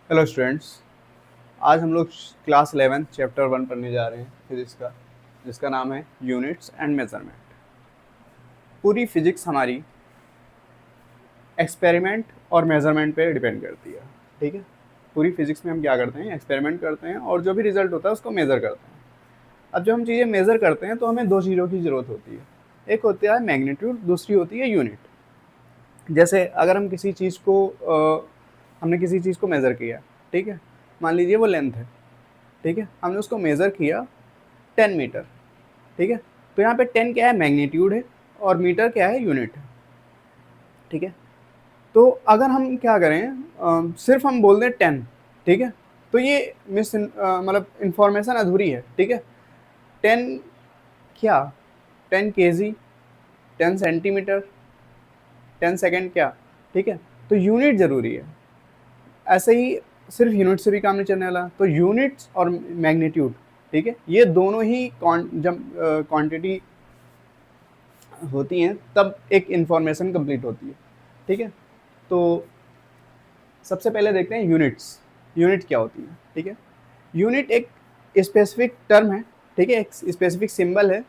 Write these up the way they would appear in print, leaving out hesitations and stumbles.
Hello students. आज हम लोग क्लास 11 चैप्टर 1 पढ़ने जा रहे हैं फिजिक्स का, जिसका नाम है यूनिट्स एंड मेजरमेंट। पूरी फिजिक्स हमारी एक्सपेरिमेंट और मेजरमेंट पे डिपेंड करती है। ठीक है, पूरी फिजिक्स में हम क्या करते हैं, एक्सपेरिमेंट करते हैं और जो भी रिजल्ट होता है उसको मेज़र करते हैं। अब जब हम चीज़ें मेज़र करते हैं तो हमें दो चीज़ों की ज़रूरत होती है। एक होता है मैग्नीट्यूड, दूसरी होती है यूनिट। जैसे अगर हम किसी चीज़ को हमने किसी चीज़ को मेज़र किया, ठीक है, मान लीजिए वो लेंथ है, ठीक है, हमने उसको मेज़र किया 10 मीटर, ठीक है। तो यहाँ पे 10 क्या है, मैग्नीट्यूड है, और मीटर क्या है, यूनिट है, ठीक है। तो अगर हम क्या करें, सिर्फ हम बोल दें 10, ठीक है, तो ये मतलब इंफॉर्मेशन अधूरी है, ठीक है। 10 क्या, 10 केजी, 10 सेंटीमीटर, 10 सेकेंड क्या, ठीक है। तो यूनिट ज़रूरी है। ऐसे ही सिर्फ यूनिट से भी काम नहीं चलने वाला, तो यूनिट्स और मैग्नीट्यूड, ठीक है, ये दोनों ही जब क्वांटिटी होती हैं तब एक इंफॉर्मेशन कंप्लीट होती है, ठीक है। तो सबसे पहले देखते हैं यूनिट्स। यूनिट क्या होती है, ठीक है। यूनिट एक स्पेसिफिक टर्म है, ठीक है, एक स्पेसिफिक सिंबल है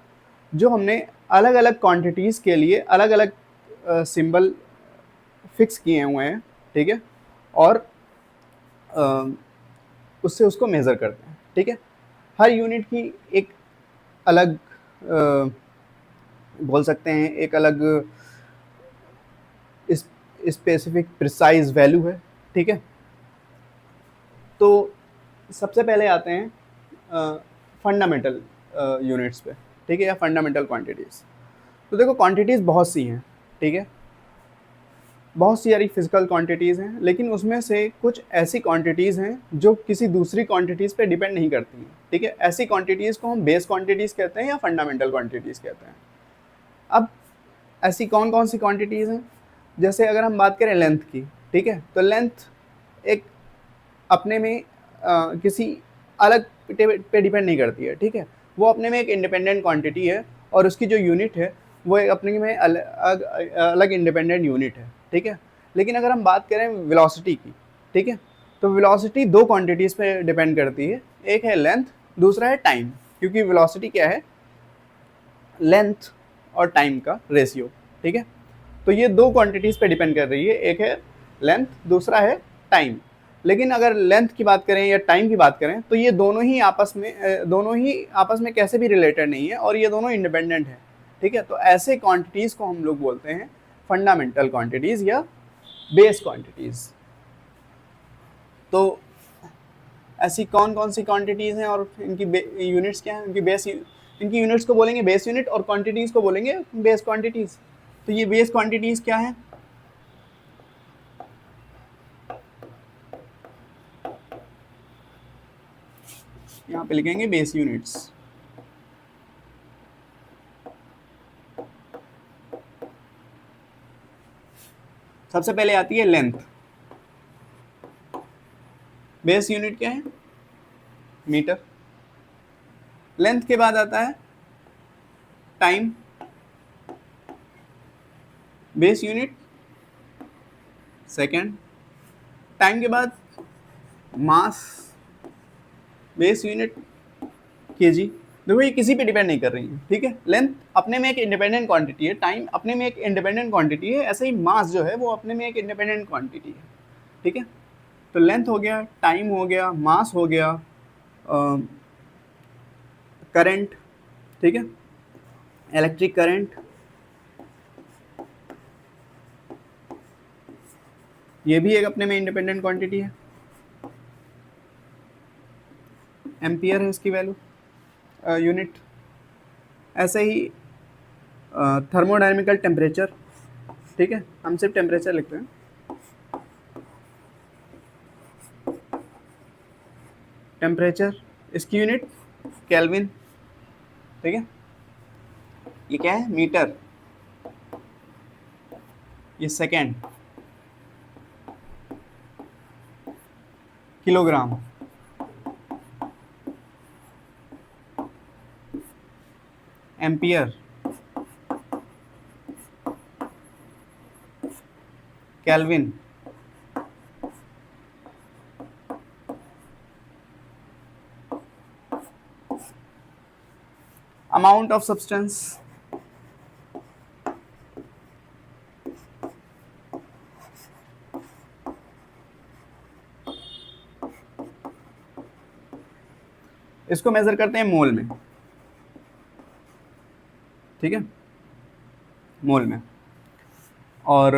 जो हमने अलग अलग क्वांटिटीज़ के लिए अलग अलग सिंबल फिक्स किए हुए हैं, ठीक है, और अ, उससे उसको मेज़र करते हैं, ठीक है। हर यूनिट की एक अलग बोल सकते हैं एक अलग स्पेसिफिक प्रिसाइज वैल्यू है, ठीक है। तो सबसे पहले आते हैं फंडामेंटल यूनिट्स पे, ठीक है, या फंडामेंटल क्वांटिटीज़। तो देखो क्वांटिटीज़ बहुत सी हैं, ठीक है, बहुत सी सारी फिजिकल क्वांटिटीज़ हैं, लेकिन उसमें से कुछ ऐसी क्वांटिटीज़ हैं जो किसी दूसरी क्वांटिटीज़ पे डिपेंड नहीं करती हैं, ठीक है। ऐसी क्वांटिटीज़ को हम बेस क्वांटिटीज़ कहते हैं या फंडामेंटल क्वांटिटीज़ कहते हैं। अब ऐसी कौन कौन सी क्वांटिटीज़ हैं, जैसे अगर हम बात करें लेंथ की, ठीक है, तो लेंथ एक अपने में किसी अलग पे डिपेंड नहीं करती है, ठीक है। वो अपने में एक इंडिपेंडेंट क्वांटिटी है और उसकी जो यूनिट है वो एक अपने में अलग इंडिपेंडेंट यूनिट है, ठीक है। लेकिन अगर हम बात करें वेलोसिटी की, ठीक है, तो वेलोसिटी दो क्वांटिटीज़ पे डिपेंड करती है। एक है लेंथ, दूसरा है टाइम, क्योंकि वेलोसिटी क्या है, लेंथ और टाइम का रेशियो, ठीक है। तो ये दो क्वांटिटीज़ पे डिपेंड कर रही है, एक है लेंथ, दूसरा है टाइम। लेकिन अगर लेंथ की बात करें या टाइम की बात करें तो ये दोनों ही आपस में कैसे भी रिलेटेड नहीं है और ये दोनों इंडिपेंडेंट है, ठीक है। तो ऐसे क्वांटिटीज़ को हम लोग बोलते हैं फंडामेंटल क्वांटिटीज़ या बेस क्वांटिटीज़। तो ऐसी कौन कौन सी क्वांटिटीज़ हैं और इनकी यूनिट्स क्या हैं, इनकी यूनिट्स को बोलेंगे बेस यूनिट और क्वांटिटीज़ को बोलेंगे बेस क्वांटिटीज़। तो ये बेस क्वांटिटीज़ क्या हैं, यहाँ पे लिखेंगे बेस यूनिट्स। सबसे पहले आती है लेंथ। बेस यूनिट क्या है, मीटर। लेंथ के बाद आता है time, base unit second. Time के बाद मास, बेस यूनिट केजी। देखो ये किसी पे डिपेंड नहीं कर रही है, ठीक है। लेंथ अपने में एक इंडिपेंडेंट क्वांटिटी है, टाइम अपने में एक इंडिपेंडेंट क्वांटिटी है, ऐसे ही मास जो है वो अपने में एक इंडिपेंडेंट क्वांटिटी है, ठीक है। तो लेंथ हो गया, टाइम हो गया, मास हो गया, करंट, ठीक है, इलेक्ट्रिक करंट, ये भी एक अपने में इंडिपेंडेंट क्वांटिटी है, एम्पियर है इसकी वैल्यू यूनिट। ऐसे ही थर्मोडायनेमिकल टेम्परेचर, ठीक है, हम सिर्फ टेम्परेचर लिखते हैं। टेम्परेचर इसकी यूनिट केल्विन, ठीक है। ये क्या है, मीटर, ये second, kilogram, ampere, kelvin, amount of substance, इसको मेजर करते हैं मोल में, ठीक है, मोल में। और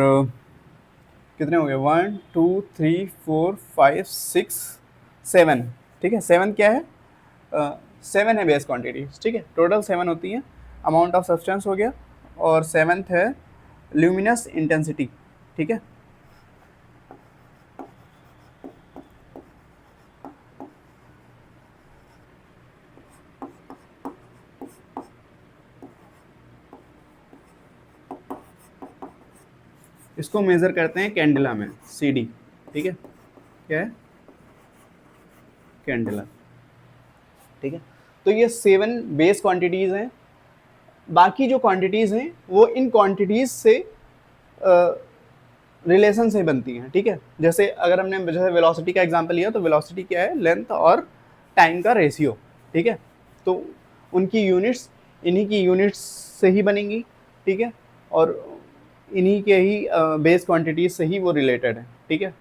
कितने हो गए, 1 2 3 4 5 6 7, ठीक है, 7 क्या है, 7 है बेस क्वांटिटी, ठीक है, टोटल 7 होती है। अमाउंट ऑफ सब्सटेंस हो गया, और 7th है ल्यूमिनस इंटेंसिटी, ठीक है। इसको मेजर करते हैं कैंडेला में, CD, ठीक है, क्या है, कैंडेला, ठीक है। तो ये 7 बेस क्वांटिटीज हैं। बाकी जो क्वांटिटीज हैं वो इन क्वांटिटीज से रिलेशन से बनती हैं, ठीक है। जैसे अगर हमने जैसे वेलोसिटी का एग्जांपल लिया, तो वेलोसिटी क्या है, लेंथ और टाइम का रेशियो, ठीक है। तो उनकी यूनिट्स इन्हीं की यूनिट्स से ही बनेंगी, ठीक है, और इन्हीं के ही बेस क्वांटिटीज से ही वो रिलेटेड है, ठीक है।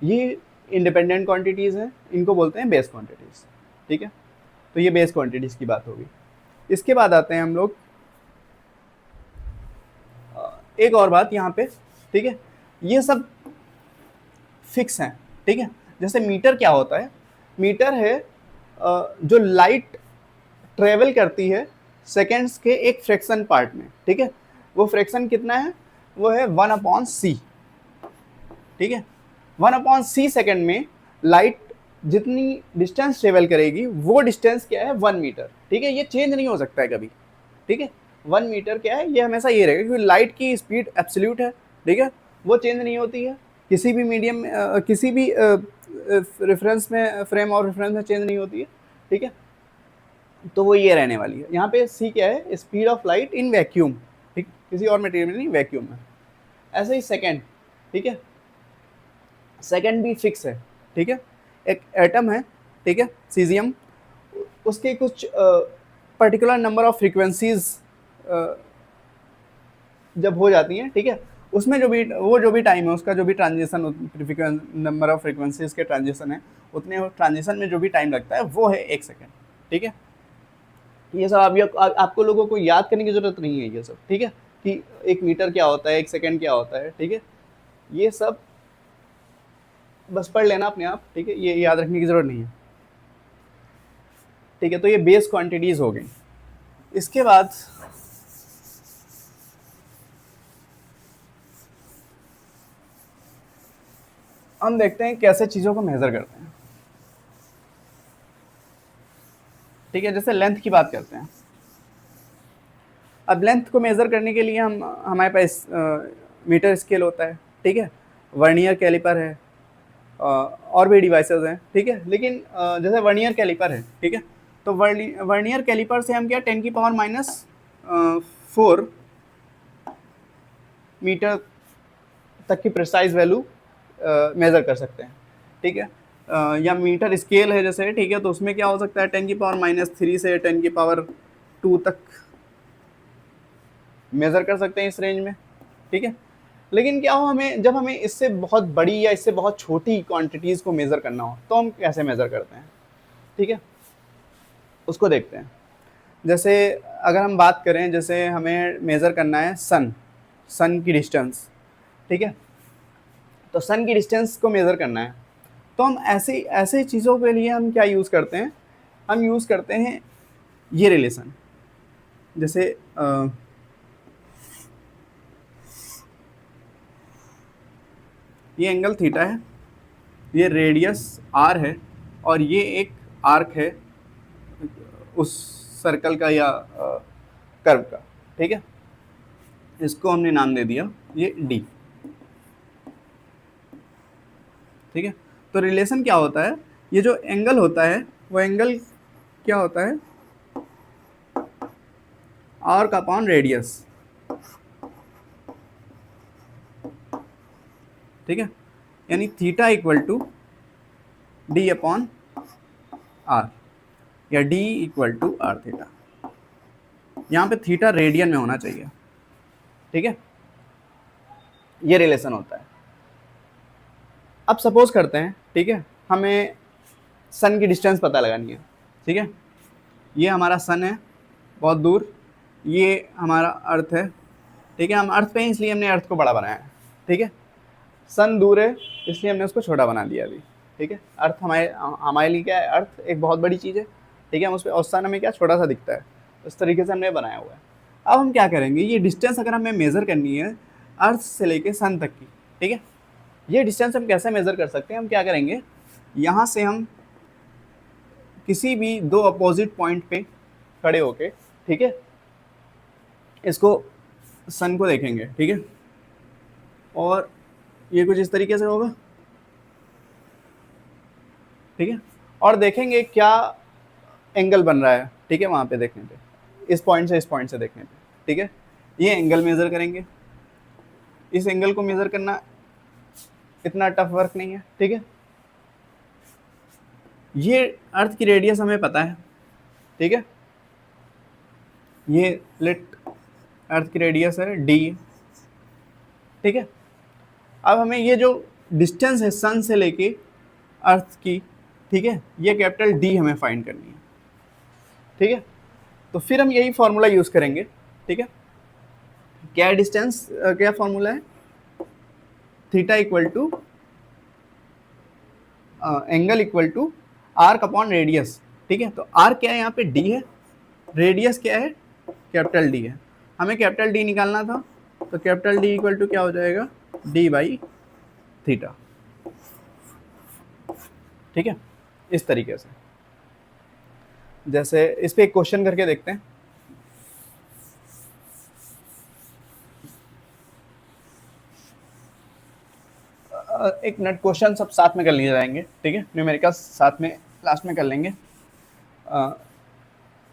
ये इंडिपेंडेंट क्वांटिटीज़ हैं, इनको बोलते हैं बेस क्वांटिटीज़, ठीक है। तो ये बेस क्वांटिटीज़ की बात होगी। इसके बाद आते हैं हम लोग एक और बात यहाँ पे, ठीक है, ये सब फिक्स हैं, ठीक है। जैसे मीटर क्या होता है, मीटर है जो लाइट ट्रेवल करती है सेकेंड्स के एक फ्रैक्शन पार्ट में, ठीक है। वो फ्रैक्शन कितना है, वो है 1/c, ठीक है। 1/c सेकेंड में लाइट जितनी डिस्टेंस ट्रेवल करेगी वो डिस्टेंस क्या है, 1 मीटर, ठीक है। ये चेंज नहीं हो सकता है कभी, ठीक है। 1 मीटर क्या है, ये हमेशा ये रहेगा, क्योंकि लाइट की स्पीड एब्सोल्यूट है, ठीक है, वो चेंज नहीं होती है किसी भी मीडियम में, किसी भी रेफरेंस में, फ्रेम और रेफरेंस में चेंज नहीं होती है, ठीक है। तो वो ये रहने वाली है। यहाँ पे c क्या है, speed of light in vacuum, ठीक, किसी और मटेरियल में नहीं, वैक्यूम में। ऐसे ही सेकेंड, ठीक है, सेकेंड भी फिक्स है, ठीक है। एक एटम है, ठीक है, सीजियम, उसके कुछ पर्टिकुलर नंबर ऑफ फ्रीक्वेंसीज जब हो जाती हैं, ठीक है, उसमें जो भी टाइम है, उसका जो भी ट्रांजिशन, नंबर ऑफ फ्रीक्वेंसीज के ट्रांजिशन है, उतने ट्रांजिशन में जो भी टाइम लगता है वो है 1 सेकेंड, ठीक है। ये सब आपको लोगों को याद करने की जरूरत नहीं है, ये सब, ठीक है, कि 1 मीटर क्या होता है, 1 सेकेंड क्या होता है, ठीक है। ये सब बस पढ़ लेना अपने आप, ठीक है, ये याद रखने की जरूरत नहीं है, ठीक है। तो ये बेस क्वांटिटीज हो गई। इसके बाद हम देखते हैं कैसे चीजों को मेजर करते हैं, ठीक है। जैसे लेंथ की बात करते हैं। अब लेंथ को मेजर करने के लिए हमारे पास मीटर स्केल होता है, ठीक है, वर्नियर कैलिपर है, और भी डिवाइसेस हैं, ठीक है। लेकिन जैसे वर्नियर कैलिपर है, ठीक है, तो वर्नियर कैलिपर से हम क्या 10⁻⁴ मीटर तक की प्रिसाइज वैल्यू मेज़र कर सकते हैं, ठीक है। या मीटर स्केल है जैसे, ठीक है, तो उसमें क्या हो सकता है 10⁻³ से 10⁻² तक मेज़र कर सकते हैं इस रेंज में, ठीक है। लेकिन क्या हो, जब हमें इससे बहुत बड़ी या इससे बहुत छोटी क्वांटिटीज़ को मेज़र करना हो, तो हम कैसे मेज़र करते हैं, ठीक है, उसको देखते हैं। जैसे अगर हम बात करें, जैसे हमें मेज़र करना है सन की डिस्टेंस, ठीक है, तो सन की डिस्टेंस को मेज़र करना है, तो हम ऐसे चीज़ों के लिए हम क्या यूज़ करते हैं, हम यूज़ करते हैं ये रिलेशन। जैसे ये एंगल थीटा है, ये रेडियस r है, और ये एक आर्क है उस सर्कल का या कर्व का, ठीक है। इसको हमने नाम दे दिया ये d, ठीक है। तो रिलेशन क्या होता है, ये जो एंगल होता है वो एंगल क्या होता है, आर्क अपॉन रेडियस, ठीक है, यानी theta equal to d upon r, या d equal to r theta, यहाँ पे थीटा रेडियन में होना चाहिए, ठीक है, ये रिलेशन होता है। अब सपोज करते हैं, ठीक है, हमें सन की डिस्टेंस पता लगानी है, ठीक है, ये हमारा सन है बहुत दूर, ये हमारा अर्थ है, ठीक है, हम अर्थ पे हैं इसलिए हमने अर्थ को बड़ा बनाया है, ठीक है, सन दूर है इसलिए हमने उसको छोटा बना दिया अभी, ठीक है, अर्थ हमारे लिए क्या है, अर्थ एक बहुत बड़ी चीज़ है, ठीक है, हम उस पर, और सन हमें क्या छोटा सा दिखता है, उस तरीके से हमने बनाया हुआ है। अब हम क्या करेंगे, ये डिस्टेंस अगर हमें मेज़र करनी है अर्थ से लेके सन तक की, ठीक है, ये डिस्टेंस हम कैसे मेज़र कर सकते हैं, हम क्या करेंगे, यहाँ से हम किसी भी दो अपोजिट पॉइंट पे खड़े होके, ठीक है, इसको सन को देखेंगे, ठीक है, और ये कुछ इस तरीके से होगा, ठीक है, और देखेंगे क्या एंगल बन रहा है, ठीक है, वहाँ पे देखने पे, इस पॉइंट से देखने पे, ठीक है, ये एंगल मेज़र करेंगे, इस एंगल को मेज़र करना इतना टफ वर्क नहीं है, ठीक है, ये अर्थ की रेडियस हमें पता है, ठीक है, ये लेट अर्थ की रेडियस है d, ठीक है, अब हमें ये जो डिस्टेंस है सन से लेके अर्थ की, ठीक है, ये कैपिटल D हमें फाइंड करनी है, ठीक है, तो फिर हम यही फॉर्मूला यूज करेंगे, ठीक है, क्या डिस्टेंस, क्या फॉर्मूला है, theta equal to angle equal to arc upon radius, ठीक है, तो आर्क क्या है यहाँ पे D है, रेडियस क्या है, कैपिटल D है, हमें कैपिटल D निकालना था, तो कैपिटल D इक्वल टू क्या हो जाएगा, D बाई थीटा, ठीक है, इस तरीके से। जैसे इस पे एक क्वेश्चन करके देखते हैं, एक मिनट, क्वेश्चन सब साथ में कर लिए जाएंगे, ठीक है, न्यूमेरिकल साथ में लास्ट में कर लेंगे।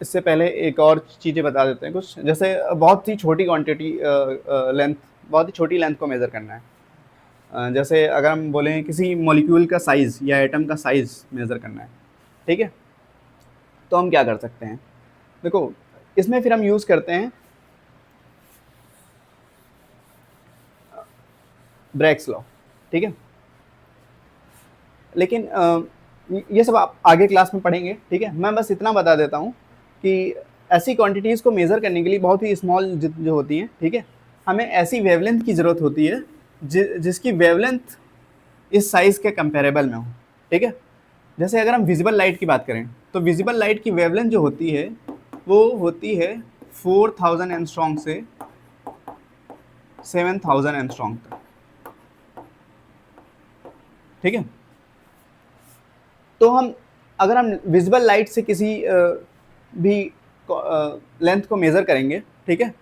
इससे पहले एक और चीज़ें बता देते हैं कुछ, जैसे बहुत ही छोटी क्वांटिटी लेंथ, बहुत ही छोटी लेंथ को मेज़र करना है, जैसे अगर हम बोलें किसी मॉलिक्यूल का साइज़ या एटम का साइज़ मेज़र करना है, ठीक है, तो हम क्या कर सकते हैं, देखो इसमें फिर हम यूज़ करते हैं ब्रैग्स लॉ, ठीक है, लेकिन ये सब आप आगे क्लास में पढ़ेंगे, ठीक है, मैं बस इतना बता देता हूँ कि ऐसी क्वांटिटीज़ को मेज़र करने के लिए बहुत ही स्मॉल जो होती हैं, ठीक है, हमें ऐसी वेवलेंथ की ज़रूरत होती है जिसकी वेवलेंथ इस साइज़ के कंपेरेबल में हो, ठीक है, जैसे अगर हम विजिबल लाइट की बात करें तो विजिबल लाइट की वेवलेंथ जो होती है वो होती है 4000 एंगस्ट्रॉम से 7000 एंगस्ट्रॉम तक, ठीक है, तो हम अगर हम विजिबल लाइट से किसी भी लेंथ को मेज़र करेंगे, ठीक है,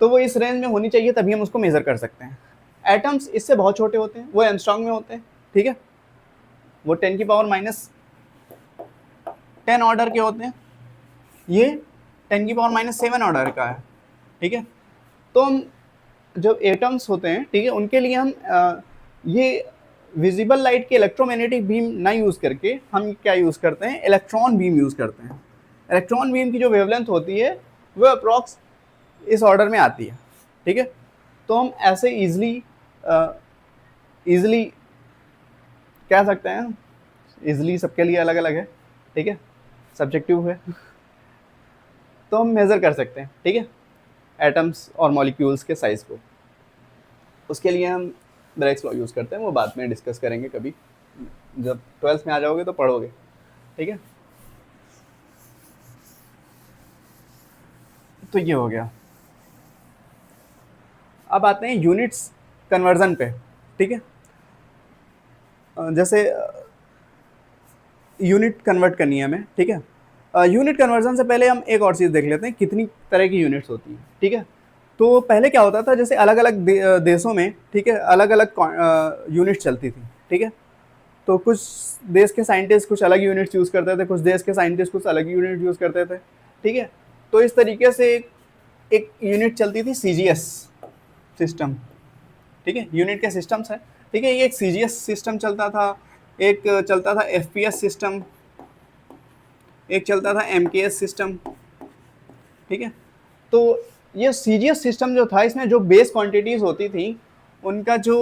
तो वो इस रेंज में होनी चाहिए तभी हम उसको मेज़र कर सकते हैं। एटम्स इससे बहुत छोटे होते हैं, वो एंगस्ट्रॉम में होते हैं, ठीक है, वो 10 की पावर माइनस 10 ऑर्डर के होते हैं, ये 10 की पावर माइनस 7 ऑर्डर का है, ठीक है, तो हम जो एटम्स होते हैं, ठीक है, उनके लिए हम ये विजिबल लाइट के इलेक्ट्रोमैग्नेटिक बीम ना यूज़ करके हम क्या यूज़ करते हैं, इलेक्ट्रॉन बीम यूज़ करते हैं। इलेक्ट्रॉन बीम की जो वेवलेंथ होती है वो अप्रॉक्स इस ऑर्डर में आती है, ठीक है, तो हम ऐसे ईजिली कह सकते हैं, ईजिली सबके लिए अलग अलग है, ठीक है, सब्जेक्टिव है, तो हम मेज़र कर सकते हैं, ठीक है, एटम्स और मॉलिक्यूल्स के साइज़ को। उसके लिए हम ब्रैग्स लॉ यूज़ करते हैं, वो बाद में डिस्कस करेंगे कभी, जब 12th में आ जाओगे तो पढ़ोगे, ठीक है, तो ये हो गया। अब आते हैं यूनिट्स कन्वर्जन पे, ठीक है, जैसे यूनिट कन्वर्ट करनी है हमें, ठीक है, यूनिट कन्वर्जन से पहले हम एक और चीज़ देख लेते हैं, कितनी तरह की यूनिट्स होती हैं, ठीक है, तो पहले क्या होता था, जैसे अलग अलग देशों में, ठीक है, अलग अलग यूनिट चलती थी, ठीक है, तो कुछ देश के साइंटिस्ट कुछ अलग यूनिट्स यूज़ करते थे, कुछ देश के साइंटिस्ट कुछ अलग यूनिट यूज़ करते थे, ठीक है, तो इस तरीके से एक यूनिट चलती थी CGS सिस्टम, ठीक है, यूनिट के सिस्टम्स है, ठीक है, ये एक CGS सिस्टम चलता था, एक चलता था FPS सिस्टम, एक चलता था MKS सिस्टम, ठीक है, तो ये सीजीएस सिस्टम जो था, इसमें जो बेस क्वांटिटीज़ होती थी, उनका जो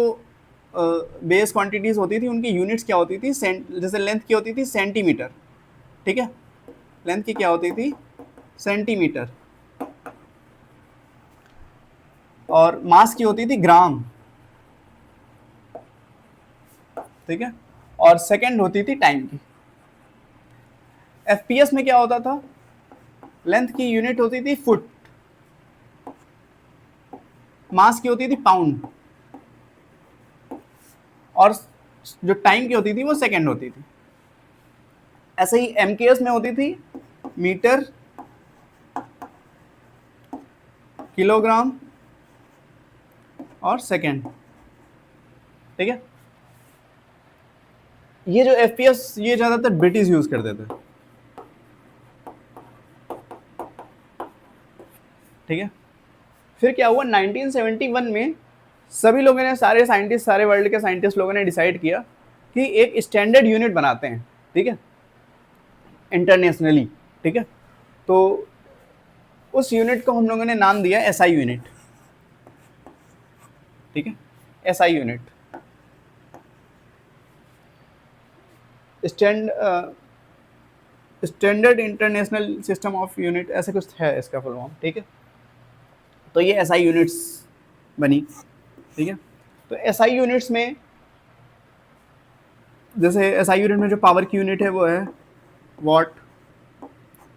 बेस क्वांटिटीज़ होती थी, उनकी यूनिट्स क्या होती थी, जैसे लेंथ की होती थी सेंटीमीटर, ठीक है, लेंथ की क्या होती थी, सेंटीमीटर, और मास की होती थी ग्राम, ठीक है, और सेकंड होती थी टाइम की। एफपीएस में क्या होता था, लेंथ की यूनिट होती थी फुट, मास की होती थी पाउंड, और जो टाइम की होती थी वो सेकंड होती थी। ऐसे ही एमकेएस में होती थी मीटर, किलोग्राम और सेकंड, ठीक है। ये जो एफपीएस ये ज्यादातर ब्रिटिश यूज करते थे, ठीक है। फिर क्या हुआ, 1971 में सभी लोगों ने, सारे साइंटिस्ट, सारे वर्ल्ड के साइंटिस्ट लोगों ने डिसाइड किया कि एक स्टैंडर्ड यूनिट बनाते हैं, ठीक है, इंटरनेशनली, ठीक है। तो उस यूनिट को हम लोगों ने नाम दिया एसआई यूनिट, ठीक है, SI unit, standard international system of unit, ऐसे कुछ है इसका फुल फॉर्म, ठीक है। तो ये एसआई यूनिट्स बनी, ठीक है। तो एसआई यूनिट्स में, जैसे एसआई यूनिट में जो पावर की यूनिट है वो है वॉट,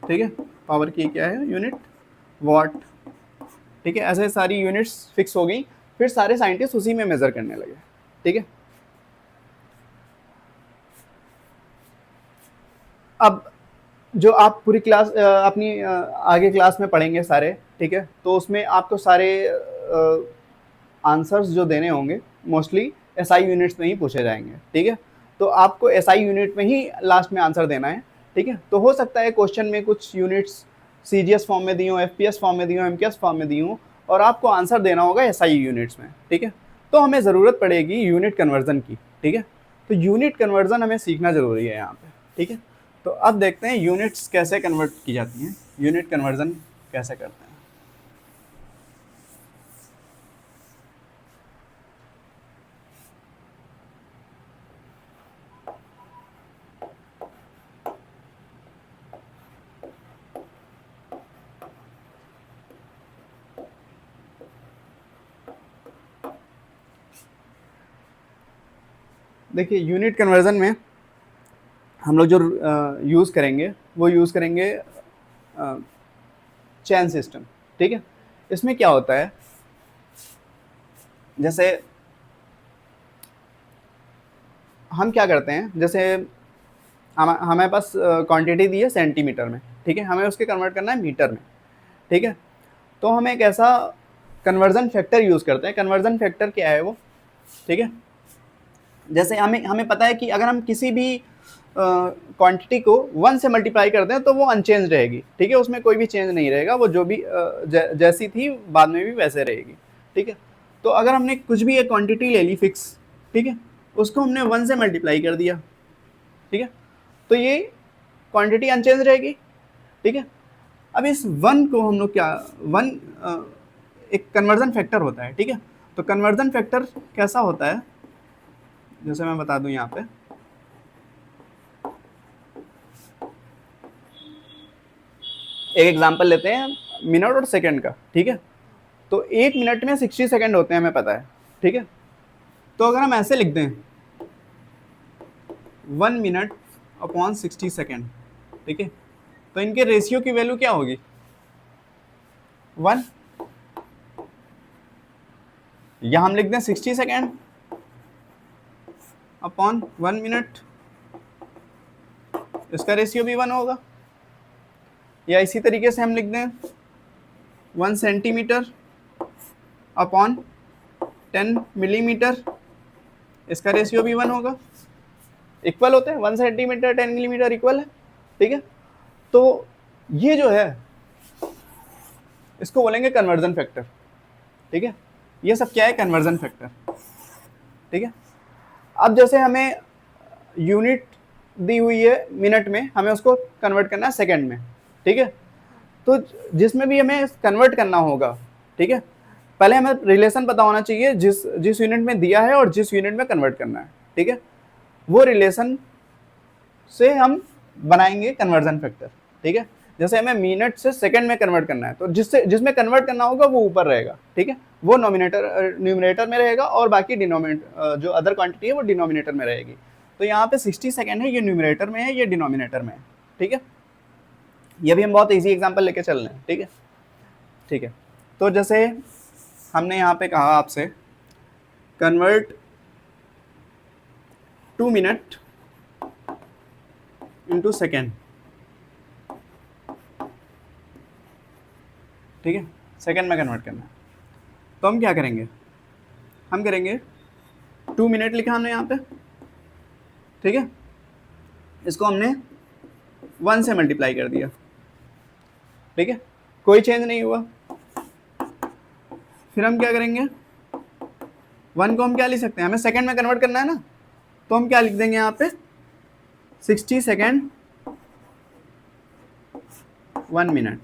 ठीक है, पावर की क्या है यूनिट, वॉट, ठीक है। ऐसे सारी यूनिट्स फिक्स हो गई, फिर सारे साइंटिस्ट उसी में मेजर करने लगे, ठीक है। अब जो आप पूरी क्लास अपनी आगे क्लास में पढ़ेंगे सारे, ठीक है, तो उसमें आपको सारे आंसर्स जो देने होंगे मोस्टली एसआई यूनिट्स में ही पूछे जाएंगे, ठीक है। तो आपको एसआई यूनिट में ही लास्ट में आंसर देना है, ठीक है। तो हो सकता है क्वेश्चन में कुछ यूनिट्स सीजीएस फॉर्म में दी हो, एफपीएस फॉर्म में दी हो, एमकेएस फॉर्म में दी हो, और आपको आंसर देना होगा एसआई यूनिट्स में, ठीक है। तो हमें ज़रूरत पड़ेगी यूनिट कन्वर्जन की, ठीक है। तो यूनिट कन्वर्जन हमें सीखना ज़रूरी है यहाँ पे, ठीक है। तो अब देखते हैं यूनिट्स कैसे कन्वर्ट की जाती हैं, यूनिट कन्वर्जन कैसे करते हैं। देखिए यूनिट कन्वर्जन में हम लोग जो यूज़ करेंगे वो यूज़ करेंगे चैन सिस्टम, ठीक है। इसमें क्या होता है, जैसे हम क्या करते हैं, जैसे हमारे पास क्वांटिटी दी है सेंटीमीटर में, ठीक है, हमें उसके कन्वर्ट करना है मीटर में, ठीक है। तो हम एक ऐसा कन्वर्जन फैक्टर यूज़ करते हैं। कन्वर्जन फैक्टर क्या है वो, ठीक है, जैसे हमें पता है कि अगर हम किसी भी क्वांटिटी को 1 से मल्टीप्लाई करते हैं तो वो अनचेंज रहेगी, ठीक है, उसमें कोई भी चेंज नहीं रहेगा, वो जो भी जैसी थी बाद में भी वैसे रहेगी, ठीक है। तो अगर हमने कुछ भी एक क्वांटिटी ले ली फिक्स, ठीक है, उसको हमने 1 से मल्टीप्लाई कर दिया, ठीक है, तो ये क्वांटिटी अनचेंज रहेगी, ठीक है। अब इस 1 को हम लोग क्या, 1 एक कन्वर्जन फैक्टर होता है, ठीक है। तो कन्वर्जन फैक्टर कैसा होता है, जैसे मैं बता दूं यहाँ पे, एक एग्जांपल लेते हैं मिनट और सेकंड का, ठीक है। तो 1 मिनट में 60 सेकंड होते हैं, हमें पता है, ठीक है। तो अगर हम ऐसे लिख दें 1 मिनट अपॉन 60 सेकंड, ठीक है, तो इनके रेशियो की वैल्यू क्या होगी, 1, या हम लिख दें 60 सेकंड अपॉन 1 मिनट, इसका रेशियो भी 1 होगा। या इसी तरीके से हम लिख दें 1 सेंटीमीटर अपॉन 10 मिलीमीटर, इसका रेशियो भी 1 होगा। इक्वल होते हैं, 1 सेंटीमीटर 10 मिलीमीटर इक्वल है, ठीक है। तो ये जो है इसको बोलेंगे कन्वर्जन फैक्टर, ठीक है। ये सब क्या है, कन्वर्जन फैक्टर, ठीक है। अब जैसे हमें यूनिट दी हुई है मिनट में, हमें उसको कन्वर्ट करना है सेकंड में, ठीक है। तो जिसमें भी हमें कन्वर्ट करना होगा, ठीक है, पहले हमें रिलेशन पता होना चाहिए जिस जिस यूनिट में दिया है और जिस यूनिट में कन्वर्ट करना है, ठीक है, वो रिलेशन से हम बनाएंगे कन्वर्जन फैक्टर, ठीक है। जैसे हमें मिनट से सेकंड में कन्वर्ट करना है, तो जिसमें कन्वर्ट करना होगा वो ऊपर रहेगा, ठीक है, वो न्यूमिनेटर में रहेगा और बाकी डिनोमिनेटर जो अदर क्वांटिटी है वो डिनोमिनेटर में रहेगी। तो यहाँ पे 60 सेकेंड है, ये न्यूमिनेटर में है, ये डिनोमिनेटर में है, ठीक है। ये भी हम बहुत इजी एग्जांपल लेके चल रहे हैं, ठीक है, ठीक है। तो जैसे हमने यहाँ पे कहा आपसे कन्वर्ट 2 मिनट इंटू सेकेंड, ठीक है, सेकेंड में कन्वर्ट करना है। तो हम क्या करेंगे, हम करेंगे 2 मिनट लिखा हमने यहाँ पे, ठीक है, इसको हमने 1 से मल्टीप्लाई कर दिया, ठीक है, कोई चेंज नहीं हुआ। फिर हम क्या करेंगे, 1 को हम क्या लिख सकते हैं, हमें सेकंड में कन्वर्ट करना है ना, तो हम क्या लिख देंगे यहाँ पे 60 सेकेंड 1 मिनट,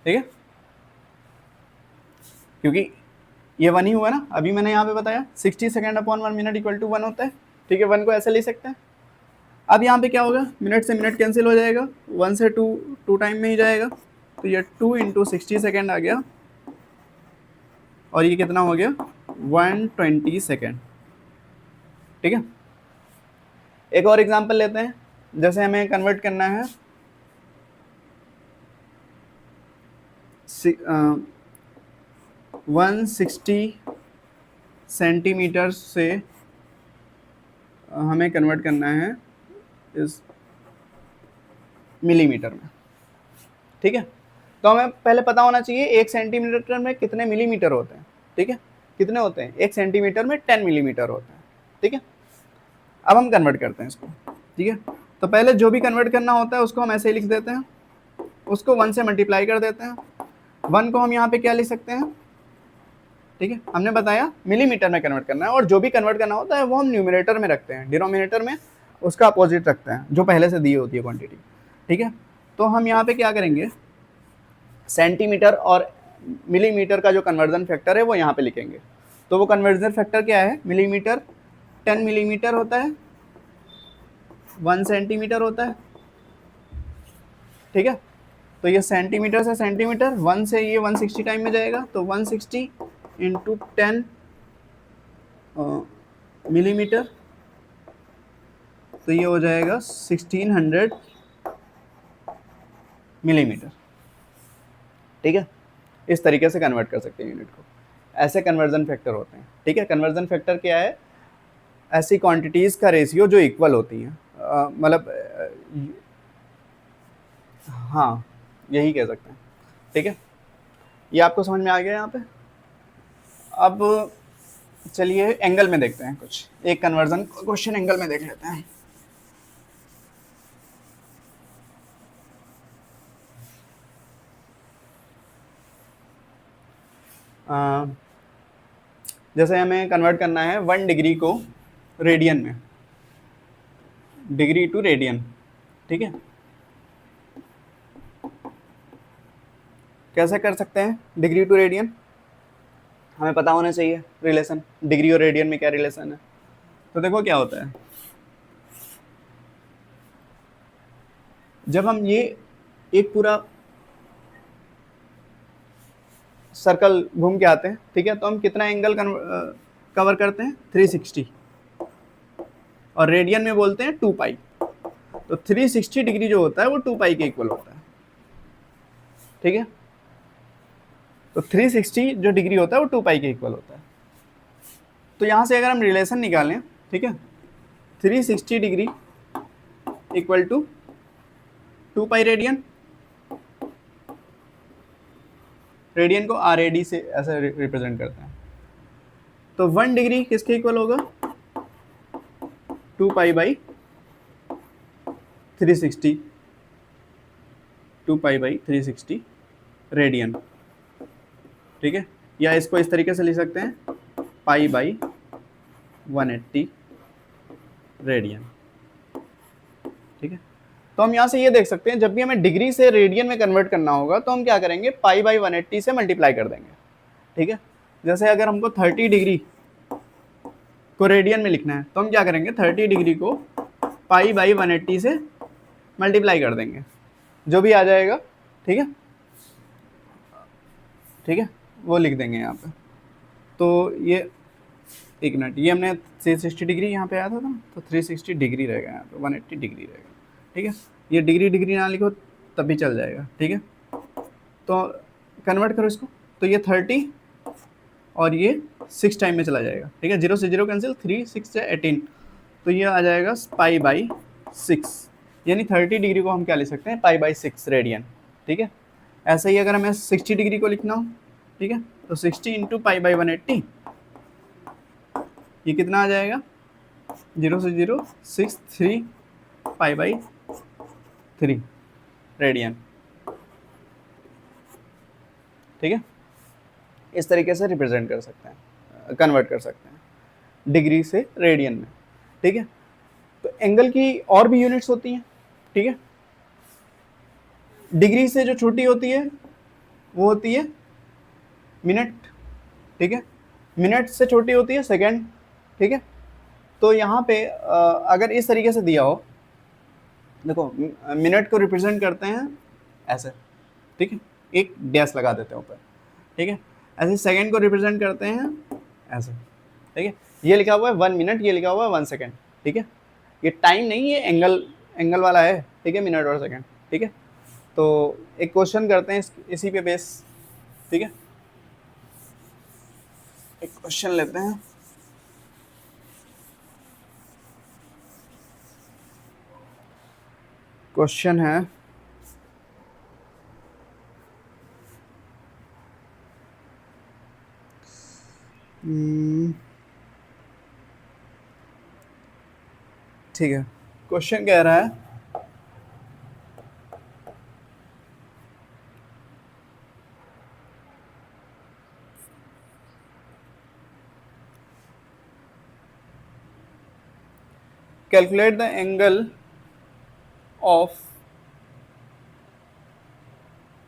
ठीक है, क्योंकि ये 1 ही हुआ ना, अभी मैंने यहाँ पे बताया 60 second upon 1 minute equal to 1 होता है, ठीक है, 1 को ऐसे ले सकते हैं। अब यहाँ पे क्या होगा, मिनट से मिनट कैंसिल हो जाएगा, 1 से 2 टाइम में ही जाएगा, तो ये 2 इंटू 60 सेकेंड आ गया और ये कितना हो गया 120 सेकेंड, ठीक है। एक और एग्जांपल लेते हैं, जैसे हमें कन्वर्ट करना है 160 सेंटीमीटर से हमें कन्वर्ट करना है इस मिलीमीटर में, ठीक है। तो हमें पहले पता होना चाहिए 1 सेंटीमीटर में कितने मिलीमीटर होते हैं, ठीक है, कितने होते हैं, 1 सेंटीमीटर में 10 मिलीमीटर होते हैं, ठीक है। अब हम कन्वर्ट करते हैं इसको, ठीक है। तो पहले जो भी कन्वर्ट करना होता है उसको हम ऐसे ही लिख देते हैं, उसको 1 से मल्टीप्लाई कर देते हैं। 1 को हम यहाँ पे क्या लिख सकते हैं, ठीक है, हमने बताया मिलीमीटर में कन्वर्ट करना है और जो भी कन्वर्ट करना होता है वो हम न्यूमिनेटर में रखते हैं, डिनोमिनेटर में उसका अपोजिट रखते हैं जो पहले से दी होती है क्वांटिटी, ठीक है। तो हम यहाँ पे क्या करेंगे, सेंटीमीटर और मिलीमीटर का जो कन्वर्जन फैक्टर है वो यहाँ पे लिखेंगे। तो वो कन्वर्जन फैक्टर क्या है, मिलीमीटर 10 मिलीमीटर होता है, 1 सेंटीमीटर होता है, ठीक है। तो ये सेंटीमीटर से सेंटीमीटर, 1 से ये 160 टाइम में जाएगा, तो 160 इंटू 10 मिलीमीटर, तो ये हो जाएगा 1600 मिलीमीटर, ठीक है। इस तरीके से कन्वर्ट कर सकते हैं यूनिट को, ऐसे कन्वर्जन फैक्टर होते हैं, ठीक है। कन्वर्जन फैक्टर क्या है, ऐसी क्वांटिटीज़ का रेशियो जो इक्वल होती हैं, मतलब हाँ यही कह सकते हैं, ठीक है। ये आपको समझ में आ गया यहाँ पे। अब चलिए एंगल में देखते हैं कुछ, एक कन्वर्जन क्वेश्चन एंगल में देख लेते हैं। जैसे हमें कन्वर्ट करना है 1 डिग्री को रेडियन में, डिग्री टू रेडियन, ठीक है। कैसे कर सकते हैं डिग्री टू रेडियन, हमें पता होना चाहिए रिलेशन, डिग्री और रेडियन में क्या रिलेशन है। तो देखो क्या होता है, जब हम ये एक पूरा सर्कल घूम के आते हैं, ठीक है, तो हम कितना एंगल कवर करते हैं 360, और रेडियन में बोलते हैं 2 पाई। तो 360 डिग्री जो होता है वो 2 पाई के इक्वल होता है, ठीक है। तो 360 जो डिग्री होता है वो 2 पाई के इक्वल होता है। तो यहाँ से अगर हम रिलेशन निकालें, ठीक है, 360 degree equal to 2 pi radian, radian को RAD से ऐसे रिप्रेजेंट करते हैं। तो 1 डिग्री किसके इक्वल होगा, 2 pi by 360, 2 pi by 360 radian, ठीक है। या इसको इस तरीके से लिख सकते हैं पाई बाई 180 रेडियन, ठीक है। तो हम यहाँ से ये देख सकते हैं, जब भी हमें डिग्री से रेडियन में कन्वर्ट करना होगा तो हम क्या करेंगे, पाई बाई 180 से मल्टीप्लाई कर देंगे, ठीक है। जैसे अगर हमको 30 डिग्री को रेडियन में लिखना है तो हम क्या करेंगे, 30 डिग्री को पाई बाई 180 से मल्टीप्लाई कर देंगे, जो भी आ जाएगा, ठीक है, ठीक है, वो लिख देंगे यहाँ पे। तो ये एक मिनट, ये हमने 360 डिग्री यहाँ पे आया था ना, तो 360 डिग्री रहेगा यहाँ पे, 180 डिग्री रहेगा, ठीक है। ये डिग्री डिग्री ना लिखो तब भी चल जाएगा, ठीक है। तो कन्वर्ट करो इसको, तो ये 30 और ये 6 टाइम में चला जाएगा, ठीक है। 0 से 0 कैंसिल, 3 6 से 18, तो ये आ जाएगा पाई बाई 6, यानी 30 डिग्री को हम क्या ले सकते हैं, पाई बाई 6 रेडियन, ठीक है। ऐसा ही अगर हमें 60 डिग्री को लिखना हो, ठीक है, तो 60 इंटू पाई बाई 180, ये कितना आ जाएगा, 0 से 0 6 3 पाई बाई 3 रेडियन, ठीक है। इस तरीके से रिप्रेजेंट कर सकते हैं, कन्वर्ट कर सकते हैं डिग्री से रेडियन में, ठीक है। तो एंगल की और भी यूनिट्स होती हैं, ठीक है। डिग्री से जो छोटी होती है वो होती है मिनट, ठीक है। मिनट से छोटी होती है सेकंड, ठीक है। तो यहाँ पे अगर इस तरीके से दिया हो, देखो मिनट को रिप्रेजेंट करते हैं ऐसे, ठीक है, एक डैश लगा देते हैं ऊपर, ठीक है। ऐसे सेकंड को रिप्रेजेंट करते हैं ऐसे, ठीक है। ये लिखा हुआ है 1 मिनट, ये लिखा हुआ है 1 सेकंड, ठीक है। ये टाइम नहीं, ये एंगल वाला है, ठीक है, मिनट और सेकंड, ठीक है। तो एक क्वेश्चन करते हैं इसी पे बेस, ठीक है। एक क्वेश्चन लेते हैं, क्वेश्चन है ठीक है, क्वेश्चन कह रहा है calculate the angle of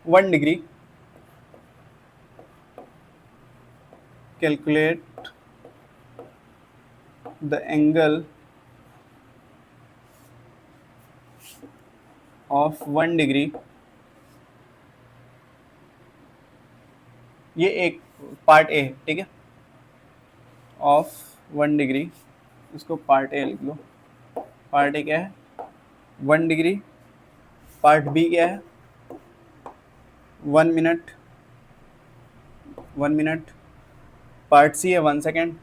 1 degree, calculate the angle of 1 degree, ये एक पार्ट ए, ठीक है, ऑफ 1 डिग्री, इसको पार्ट ए लिख लो। पार्ट ए क्या है, 1 डिग्री, पार्ट बी क्या है 1 मिनट, 1 मिनट, पार्ट सी है 1 सेकेंड,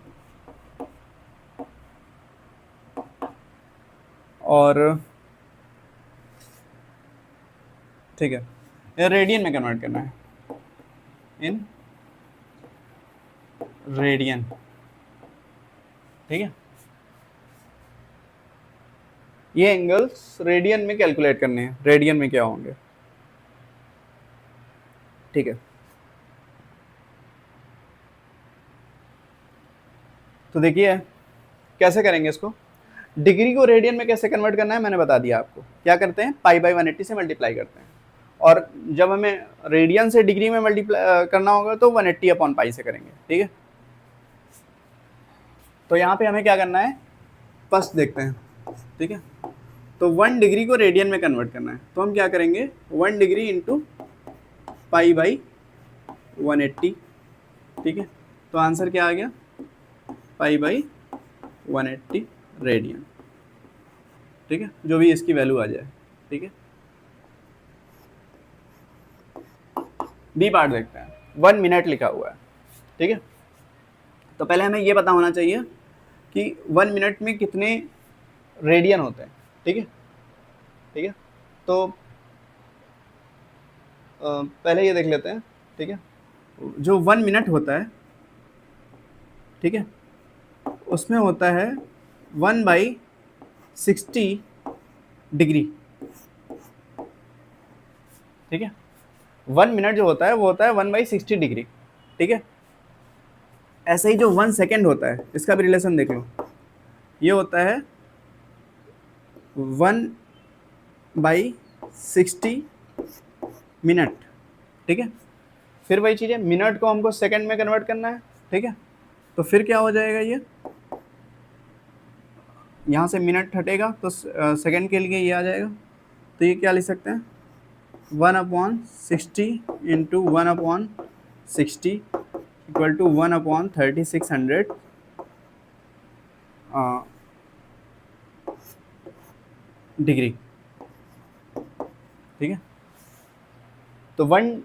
और ठीक है, ये रेडियन में कन्वर्ट करना है, इन रेडियन, ठीक है। ये एंगल्स रेडियन में कैलकुलेट करने हैं, रेडियन में क्या होंगे, ठीक है। तो देखिए कैसे करेंगे इसको, डिग्री को रेडियन में कैसे कन्वर्ट करना है मैंने बता दिया आपको। क्या करते हैं, पाई बाई 180 से मल्टीप्लाई करते हैं, और जब हमें रेडियन से डिग्री में मल्टीप्लाई करना होगा तो 180 अपॉन पाई से करेंगे, ठीक है। तो यहाँ पे हमें क्या करना है, फर्स्ट देखते हैं, ठीक है। तो 1 डिग्री को रेडियन में कन्वर्ट करना है, तो हम क्या करेंगे, 1 डिग्री इंटू पाई बाई 180, ठीक है। तो आंसर क्या आ गया, पाई बाई 180 रेडियन, ठीक है, जो भी इसकी वैल्यू आ जाए, ठीक है। बी पार्ट देखते हैं, 1 मिनट लिखा हुआ है, ठीक है। तो पहले हमें ये पता होना चाहिए कि 1 मिनट में कितने रेडियन होते हैं, ठीक है, ठीक है। तो पहले ये देख लेते हैं, ठीक है। जो 1 मिनट होता है, ठीक है, उसमें होता है 1/60 डिग्री, ठीक है। 1 मिनट जो होता है वो होता है 1/60 डिग्री, ठीक है। ऐसे ही जो 1 सेकेंड होता है, इसका भी रिलेशन देख लो, ये होता है 1 बाई 60 मिनट, ठीक है। फिर वही चीज़ है, मिनट को हमको सेकंड में कन्वर्ट करना है, ठीक है। तो फिर क्या हो जाएगा, ये यहाँ से मिनट हटेगा तो सेकंड के लिए ये आ जाएगा। तो ये क्या लिख सकते हैं, 1/60 इंटू 1/60 इक्वल टू 1/3600 डिग्री, ठीक है। तो वन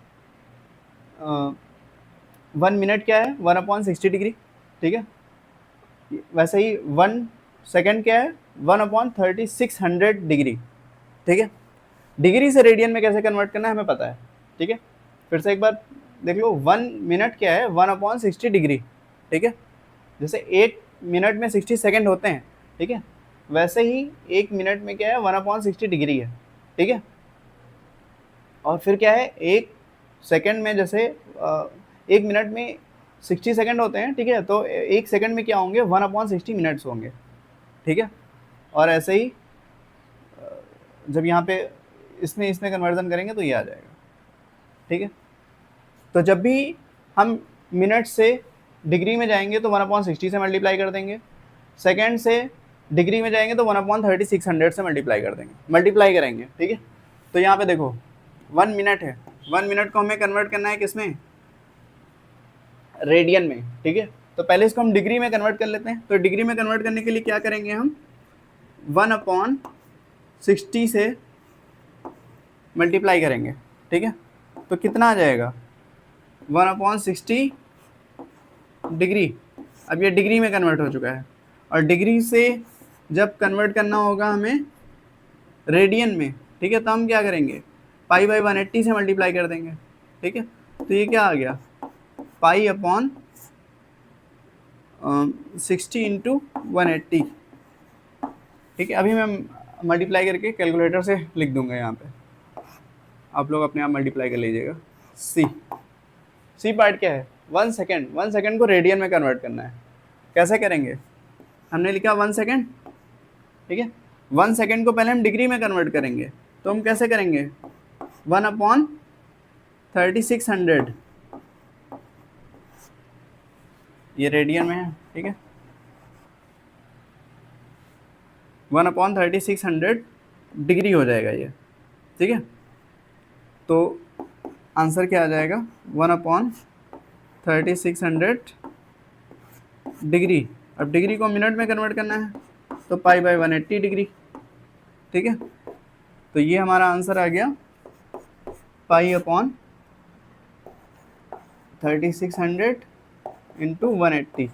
मिनट क्या है, 1/60 डिग्री, ठीक है। वैसे ही 1 सेकेंड क्या है, 1/3600 डिग्री, ठीक है। डिग्री से रेडियन में कैसे कन्वर्ट करना है हमें पता है, ठीक है। फिर से एक बार देख लो, 1 मिनट क्या है, 1/60 डिग्री, ठीक है। जैसे 1 मिनट में 60 सेकेंड होते हैं, ठीक है, वैसे ही 1 मिनट में क्या है, 1/60 डिग्री है, ठीक है। और फिर क्या है, 1 सेकेंड में जैसे 1 मिनट में 60 सेकेंड होते हैं, ठीक है। तो 1 सेकेंड में क्या होंगे, 1/60 मिनट्स होंगे, ठीक है। और ऐसे ही जब यहाँ पे इसमें इसमें कन्वर्जन करेंगे तो ये आ जाएगा, ठीक है। तो जब भी हम मिनट से डिग्री में जाएंगे तो 1/60 से मल्टीप्लाई कर देंगे, सेकेंड से डिग्री में जाएंगे तो 1/3600 से मल्टीप्लाई कर देंगे, मल्टीप्लाई करेंगे, ठीक है। तो यहाँ पे देखो 1 मिनट है, 1 मिनट को हमें कन्वर्ट करना है किसमें, रेडियन में, ठीक है। तो पहले इसको हम डिग्री में कन्वर्ट कर लेते हैं। तो डिग्री में कन्वर्ट करने के लिए क्या करेंगे हम, 1/60 से मल्टीप्लाई करेंगे, ठीक है। तो कितना आ जाएगा, 1/60 डिग्री। अब ये डिग्री में कन्वर्ट हो चुका है, और डिग्री से जब कन्वर्ट करना होगा हमें रेडियन में, ठीक है, तो हम क्या करेंगे, पाई/180 से मल्टीप्लाई कर देंगे, ठीक है। तो ये क्या आ गया, पाई/60 इंटू 180, ठीक है। अभी मैं मल्टीप्लाई करके कैलकुलेटर से लिख दूंगा, यहाँ पे आप लोग अपने आप मल्टीप्लाई कर लीजिएगा। सी पार्ट क्या है, 1 सेकेंड, 1 सेकेंड को रेडियन में कन्वर्ट करना है। कैसे करेंगे, हमने लिखा 1 सेकेंड, ठीक है। 1 सेकेंड को पहले हम डिग्री में कन्वर्ट करेंगे, तो हम कैसे करेंगे, 1/3600, ये रेडियन में है, ठीक है। 1/3600 डिग्री हो जाएगा ये, ठीक है। तो आंसर क्या आ जाएगा, 1/3600 डिग्री। अब डिग्री को मिनट में कन्वर्ट करना है, तो पाई/180 डिग्री, ठीक है। तो ये हमारा आंसर आ गया, पाई/3600 इंटू 180,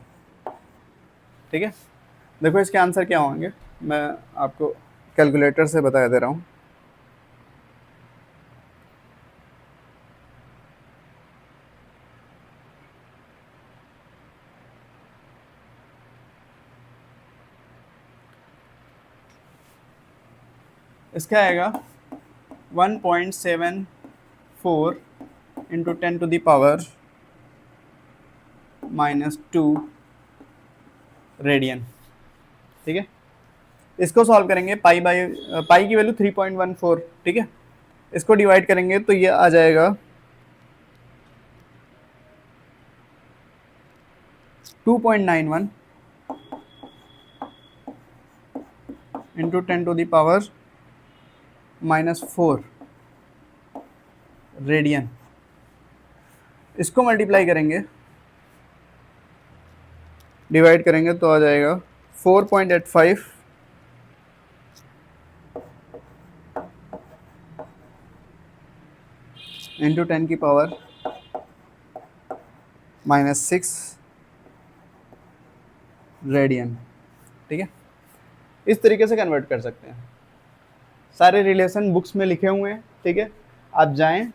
ठीक है। देखो इसके आंसर क्या होंगे, मैं आपको कैलकुलेटर से बता दे रहा हूँ। इसका आएगा 1.74 इंटू 10⁻⁻² रेडियन, ठीक है। इसको सॉल्व करेंगे, पाई की वैल्यू 3.14, ठीक है। इसको डिवाइड करेंगे तो ये आ जाएगा 2.91 इंटू 10⁻⁻4 रेडियन। इसको मल्टीप्लाई करेंगे, डिवाइड करेंगे तो आ जाएगा 4.85 इंटू 10⁻⁻6 रेडियन, ठीक है। इस तरीके से कन्वर्ट कर सकते हैं। सारे रिलेशन बुक्स में लिखे हुए हैं, ठीक है। आप जाएं,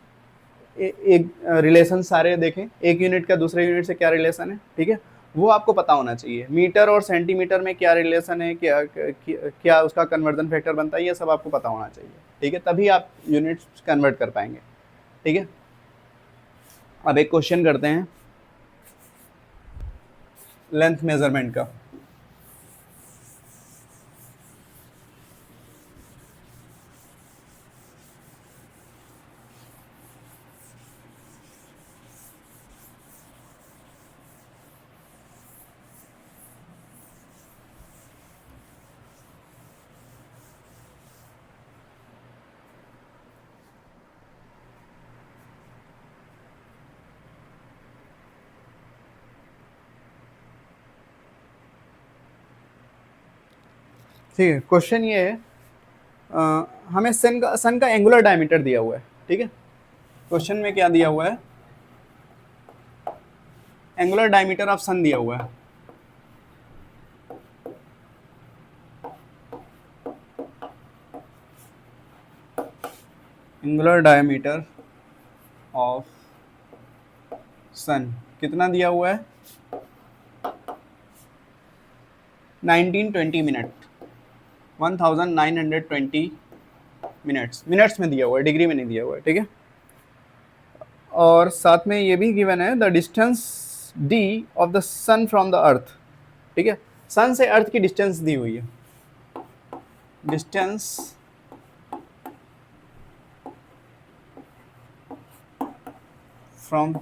एक रिलेशन सारे देखें, एक यूनिट का दूसरे यूनिट से क्या रिलेशन है, ठीक है, वो आपको पता होना चाहिए। मीटर और सेंटीमीटर में क्या रिलेशन है, क्या उसका कन्वर्जन फैक्टर बनता है, ये सब आपको पता होना चाहिए, ठीक है। तभी आप यूनिट्स कन्वर्ट कर पाएंगे, ठीक है। अब एक क्वेश्चन करते हैं लेंथ मेजरमेंट का। ठीक है, क्वेश्चन ये है, हमें सन का एंगुलर डायमीटर दिया हुआ है, ठीक है। क्वेश्चन में क्या दिया हुआ है, एंगुलर डायमीटर ऑफ सन दिया हुआ है। एंगुलर डायमीटर ऑफ सन कितना दिया हुआ है, 1920 मिनट, 1920 मिनट्स में दिया हुआ है, डिग्री में नहीं दिया हुआ है, ठीक है। और साथ में ये भी गिवन है the distance D of the sun from the earth, ठीक है। सन से अर्थ की डिस्टेंस दी हुई है, distance from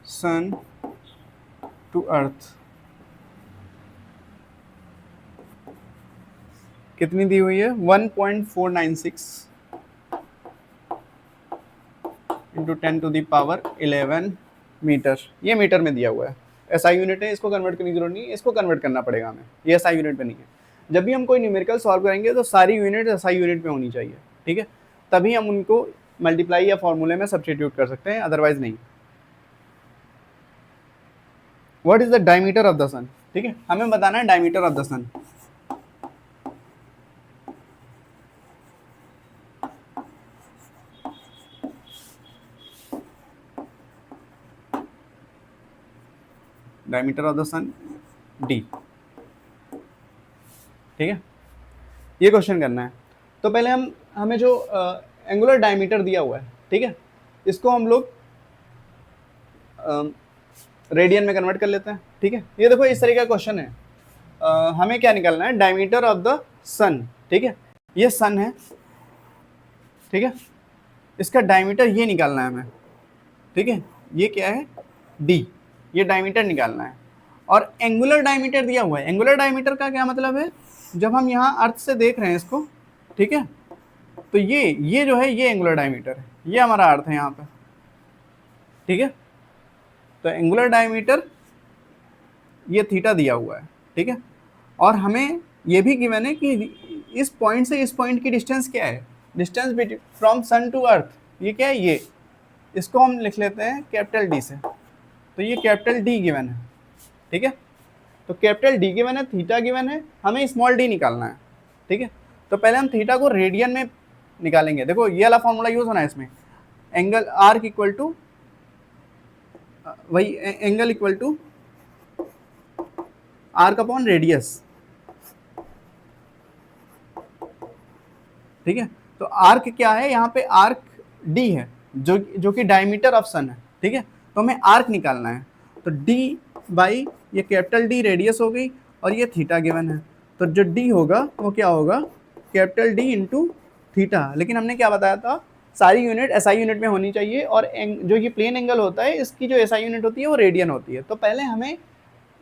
sun to earth कितनी दी हुई है, 1.496 इंटू 10⁻11 मीटर, ये मीटर में दिया हुआ है। एसआई यूनिट है, इसको कन्वर्ट करने की जरूरत नहीं है, इसको कन्वर्ट करना पड़ेगा हमें, ये एसआई यूनिट में नहीं है। जब भी हम कोई न्यूमेरिकल सॉल्व करेंगे तो सारी यूनिट एसआई यूनिट में होनी चाहिए, ठीक है, तभी हम उनको मल्टीप्लाई या फॉर्मूले में सब्स्टिट्यूट कर सकते हैं, अदरवाइज नहीं। What is the diameter of the sun, ठीक है, हमें बताना है diameter of the sun. Diameter of the sun D, ठीक है, ये क्वेश्चन करना है। तो पहले हमें जो एंगुलर डायमीटर दिया हुआ है, ठीक है, इसको हम लोग रेडियन में कन्वर्ट कर लेते हैं, ठीक है। ये देखो इस तरीके का क्वेश्चन है, हमें क्या निकालना है, डायमीटर ऑफ द सन, ठीक है, ये सन है, ठीक है, इसका डायमीटर ये निकालना है हमें, ठीक है, ये क्या है, डी, ये डायमीटर निकालना है। और एंगुलर डायमीटर दिया हुआ है, एंगुलर डायमीटर का क्या मतलब है, जब हम यहाँ अर्थ से देख रहे हैं इसको, ठीक है, तो ये जो है ये एंगुलर डायमीटर है, ये हमारा अर्थ है यहाँ पे, ठीक है। तो एंगुलर डायमीटर ये थीटा दिया हुआ है, ठीक है। और हमें ये भी गिवन है कि इस पॉइंट से इस पॉइंट की डिस्टेंस क्या है, distance from sun to earth, ये क्या है, ये, इसको हम लिख लेते हैं कैपिटल डी से, तो ये कैपिटल डी गिवन है, ठीक है। तो कैपिटल डी गिवन है, थीटा गिवन है, हमें स्मॉल डी निकालना है, ठीक है। तो पहले हम थीटा को रेडियन में निकालेंगे, देखो ये वाला फॉर्मूला यूज होना है इसमें, एंगल आर्क इक्वल टू वही angle equal to arc upon radius, ठीक है। तो आर्क क्या है, यहाँ पे आर्क डी है, जो कि डायमीटर ऑफ सन है, ठीक है। तो हमें आर्क निकालना है, तो डी बाई ये कैपिटल डी रेडियस हो गई, और ये थीटा गिवन है, तो जो डी होगा वो क्या होगा, कैपिटल डी इंटू थीटा। लेकिन हमने क्या बताया था, सारी यूनिट एसआई यूनिट में होनी चाहिए, और जो ये प्लेन एंगल होता है इसकी जो एसआई यूनिट होती है वो रेडियन होती है। तो पहले हमें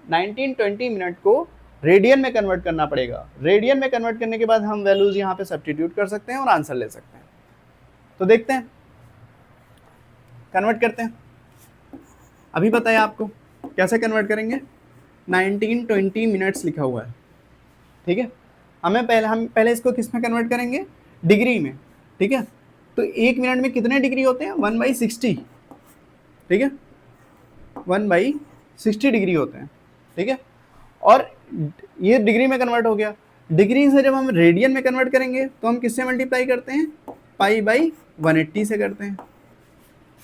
1920 मिनट को रेडियन में कन्वर्ट करना पड़ेगा, रेडियन में कन्वर्ट करने के बाद हम वैल्यूज यहाँ पे सब्स्टिट्यूट कर सकते हैं और आंसर ले सकते हैं। तो देखते हैं, कन्वर्ट करते हैं। अभी बताया आपको कैसे कन्वर्ट करेंगे, 1920 मिनट्स लिखा हुआ है, ठीक है। हम पहले इसको किस में कन्वर्ट करेंगे, डिग्री में, ठीक है। तो 1 मिनट में कितने डिग्री होते हैं, 1/60, ठीक है, 1/60 डिग्री होते हैं, ठीक है। और ये डिग्री में कन्वर्ट हो गया, डिग्री से जब हम रेडियन में कन्वर्ट करेंगे तो हम किससे मल्टीप्लाई करते हैं, π/180 से करते हैं,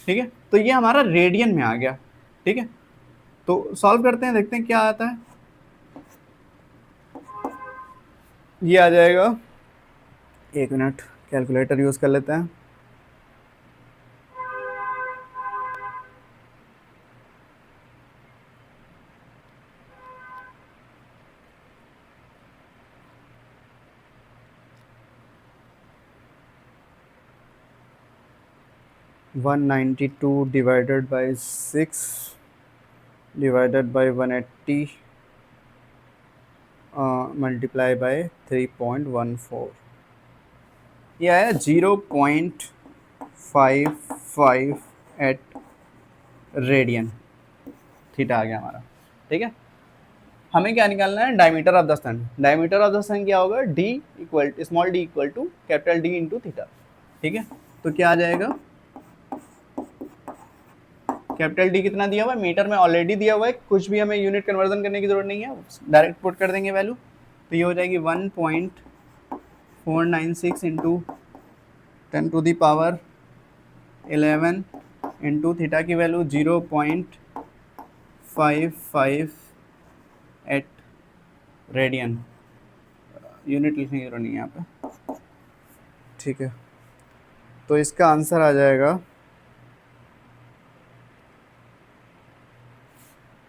ठीक है। तो ये हमारा रेडियन में आ गया, ठीक है। तो सॉल्व करते हैं, देखते हैं क्या आता है। ये आ जाएगा, 1 मिनट कैलकुलेटर यूज कर लेते हैं। (192 divided by 6 divided by 180 multiply by 3.14, ये आया 0.558 रेडियन, थीटा आ गया हमारा, ठीक है। हमें क्या निकालना है, diameter of the sun. Diameter of the sun क्या होगा, D equal small D equal to capital D into theta. ठीक है, तो क्या आ जाएगा, कैपिटल डी कितना दिया हुआ है, मीटर में ऑलरेडी दिया हुआ है, कुछ भी हमें यूनिट कन्वर्जन करने की जरूरत नहीं है, डायरेक्ट पुट कर देंगे वैल्यू। तो ये हो जाएगी 1.496 इंटू 10⁻11 इंटू थीटा की वैल्यू 0.558 रेडियन। यूनिट लिखने की जरूरत नहीं है यहाँ पे। ठीक है, तो इसका आंसर आ जाएगा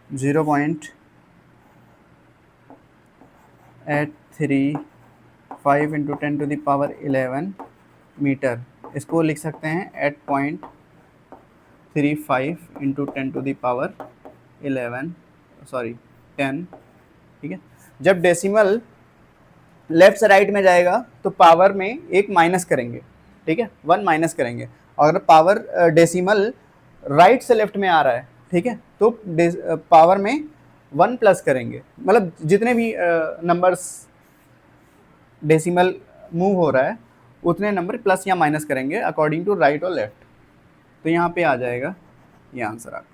0.835 इंटू 10⁻11 मीटर। इसको लिख सकते हैं 8.35 इंटू 10⁻11 सॉरी 10। ठीक है, जब डेसिमल लेफ्ट से राइट में जाएगा तो पावर में एक माइनस करेंगे, ठीक है, 1 माइनस करेंगे। और अगर पावर डेसिमल राइट से लेफ्ट में आ रहा है, ठीक है, तो पावर में 1 प्लस करेंगे। मतलब जितने भी नंबर्स डेसिमल मूव हो रहा है उतने नंबर प्लस या माइनस करेंगे अकॉर्डिंग टू राइट और लेफ्ट। तो यहाँ पे आ जाएगा ये आंसर आपका।